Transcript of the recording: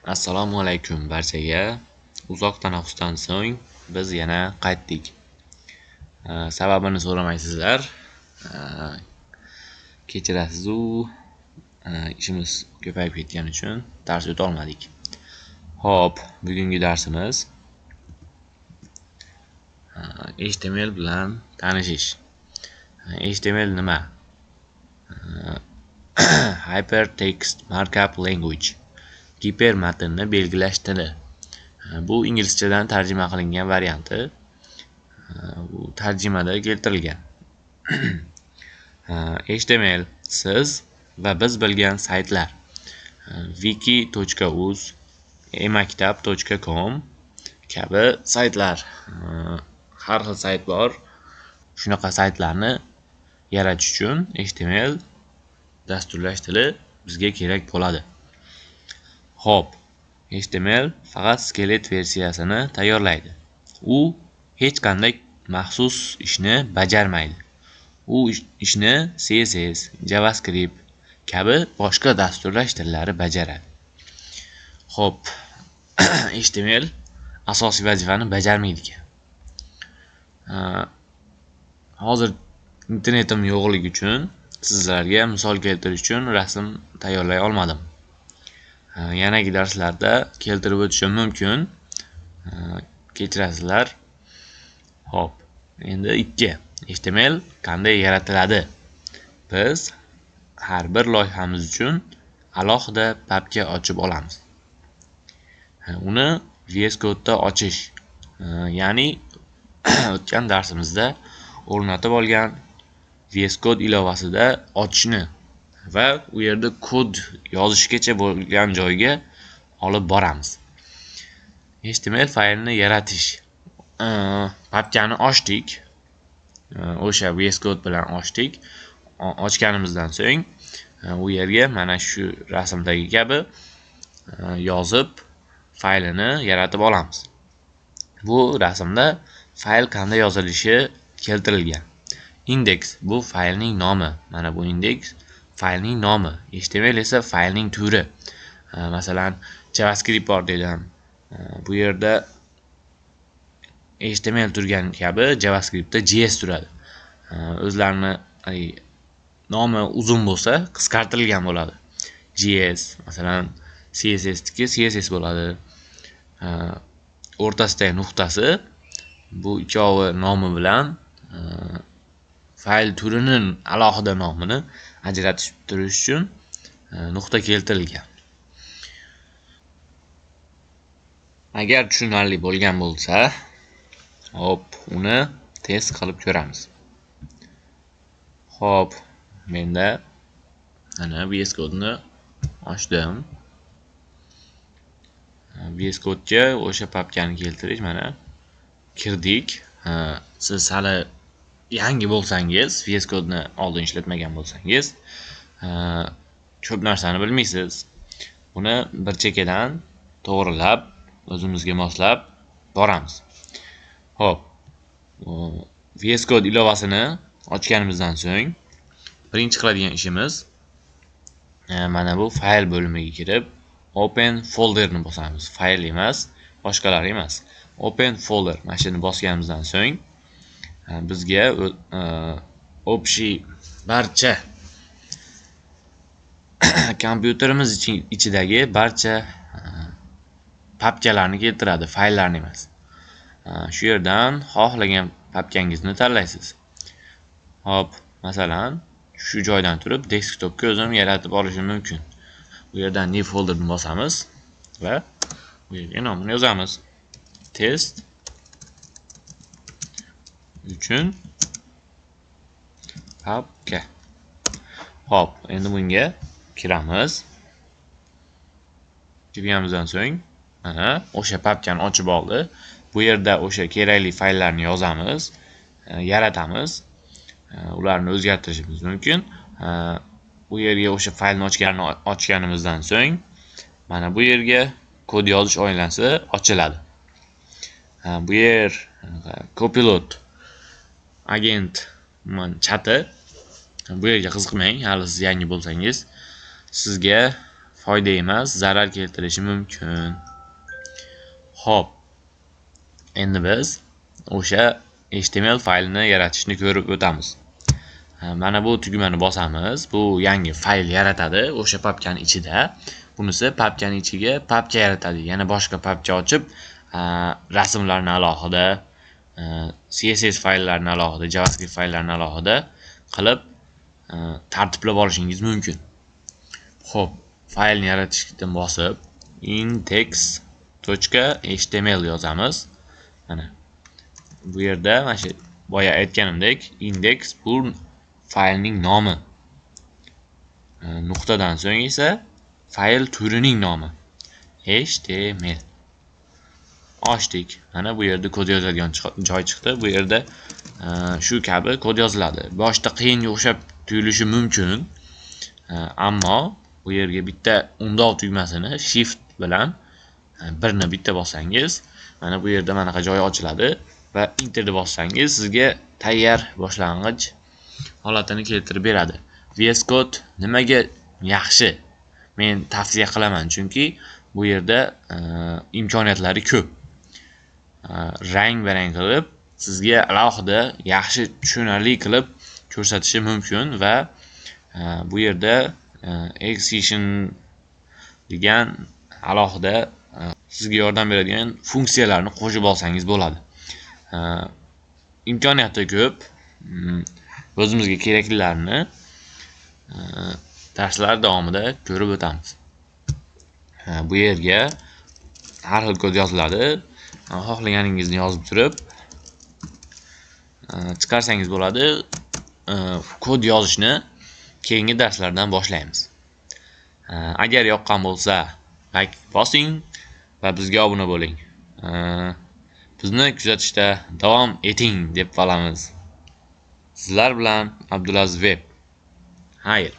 Assalomu alaykum barchaga. Uzoq tanaffusdan so'ng biz yana qaytdik. Sababini so'ramaysizlar. Kechirasiz-u, ishimiz ko'payib ketgani uchun dars o'ta olmadik. Xo'p, bugungi darsimiz HTML bilan tanishish. HTML nima? Hypertext Markup Language. Gipermatnni belgilash tili. Bu inglizchadan tarjima qilingan varianti. Bu tarjimada keltirilgan. HTML siz va biz bilgan saytlar. wiki.uz, emaktab.com kabi saytlar. Har xil sayt bor. Shunaqa saytlarni yaratish uchun HTML dasturlash tili bizga kerak bo'ladi. Xo'p, HTML faqat skelet versiyasini tayyorlaydi. U hech qanday maxsus ishni bajarmaydi. U ishni CSS, JavaScript kabi boshqa dasturlash tillari bajaradi. Xo'p, HTML asosiy vazifani bajarmaydi. Hozir internetim yo'qligi uchun sizlarga misol keltirish uchun rasm tayyorlay olmadim. Yanagi darslarda keltirib o'tishim mumkin. Kechirasizlar. Xo'p, endi 2. HTML qanday yaratiladi? Biz har bir loyihamiz uchun alohida papka ochib olamiz. Uni VS Code'da ochish, ya'ni o'tgan darsimizda o'rnatib olgan VS Code ilovasida ochishni va u yerda kod yozishgacha bo'lgan joyga olib boramiz. HTML faylini yaratish. Papkani ochdik. O'sha VS Code bilan ochdik. Ochganimizdan so'ng u yerga mana shu rasmdagi kabi yozib faylini yaratib olamiz. Bu rasmda fayl qanday yozilishi keltirilgan. Index bu faylning nomi. Mana bu index faylning nomi. HTML esa faylning turi. Masalan, JavaScript bor dedim. Bu yerda HTML turgan kabi JavaScriptda JS turadi. O'zlarini nomi uzun bo'lsa, qisqartirilgan bo'ladi. JS, masalan, CSS ga CSS bo'ladi. O'rtasidagi nuqtasi bu ikkovi nomi bilan fayl turining alohida nomini ajratib turish uchun nuqta keltirilgan. Agar tushunarli bo'lgan bo'lsa, hop, uni test qilib ko'ramiz. Hop, menda ana VS Code'ni ochdim. VS Code'ga o'sha papkani keltirish, mana kirdik. Siz hali yangi bo'lsangiz, VS Code'ni oldin ishlatmagan bo'lsangiz, ko'p narsani bilmaysiz. Buni bir chekkadan to'g'rilab, o'zimizga moslab boramiz. Xo'p, VS Code ilovasini ochganimizdan so'ng birinchi qiladigan ishimiz mana bu fayl bo'limiga kirib, Open folderni bosamiz. Fayl emas, boshqalar emas. Open folder mashini bosganimizdan so'ng bizga общий barcha kompyuterimiz ichidagi barcha papkalarni keltiradi, fayllarni emas. Shu yerdan xohlagan papkangizni tanlaysiz. Hop, masalan, shu joydan turib desktopga o'zim yaratib olishim mumkin. Bu yerdan new folderni bosamiz va bu yerga nomini yozamiz. Test uchun papka. Hop, endi bunga kiramiz. Kirganimizdan so'ng mana o'sha papkani ochib oldi. Bu yerda o'sha kerakli fayllarni yozamiz, yaratamiz. Ularni o'zgartirishimiz mumkin. Bu yerga o'sha faylni ochganimizdan so'ng mana bu yerga kod yozish oynasi ochiladi. Bu yer Copilot agent chati. Bu yerga qiziqmang, hali siz yangi bo'lsangiz. Sizga foyda emas, zarar keltirishi mumkin. Xo'p, endi biz o'sha HTML faylini yaratishni ko'rib o'tamiz. Mana bu tugmani bosamiz. Bu yangi fayl yaratadi o'sha papkani ichida. Bunisi papkani ichiga papka yaratadi. Yana boshqa papka ochib, rasmlarni alohida, CSS fayllarni alohida, JavaScript fayllarni alohida qilib tartiblab olishingiz mumkin. Xo'p, faylni yaratishdan bosib index.html yozamiz. Mana bu yerda mana shu boya aytganimdek, index bu faylning nomi. Nuqtadan so'ng esa fayl turining nomi. HTML. Ochdik. Mana bu yerda kod yozadigan joy chiqdi. Bu yerda shu kabi kod yoziladi. Boshda qiyinga o'xshab tuyulishi mumkin. Ammo bu yerga bitta undoq tugmasini shift bilan birni bitta bossangiz, mana bu yerda manaqa joy ochiladi va enterni bossangiz sizga tayyor boshlang'ich holatini keltirib beradi. VS Code nimaga yaxshi? Men tavsiya qilaman, chunki bu yerda imkoniyatlari ko'p. Rang-barang qilib sizga alohida yaxshi tushunarli qilib ko'rsatishi mumkin va bu yerda extension degan alohida sizga yordam beradigan funksiyalarni qo'shib olsangiz bo'ladi. Imkoniyati ko'p. O'zimizga keraklilarni darslar davomida ko'rib o'tamiz. Bu yerga har xil kod yoziladi. Xohlaganingizni yozib turib chiqarsangiz bo'ladi. Kod yozishni keyingi darslardan boshlaymiz. Agar yoqqan bo'lsa, like bosing va bizga obuna bo'ling. Bizni kuzatishda davom eting deb qolamiz. Sizlar bilan Abdulaziz Web. Xayr.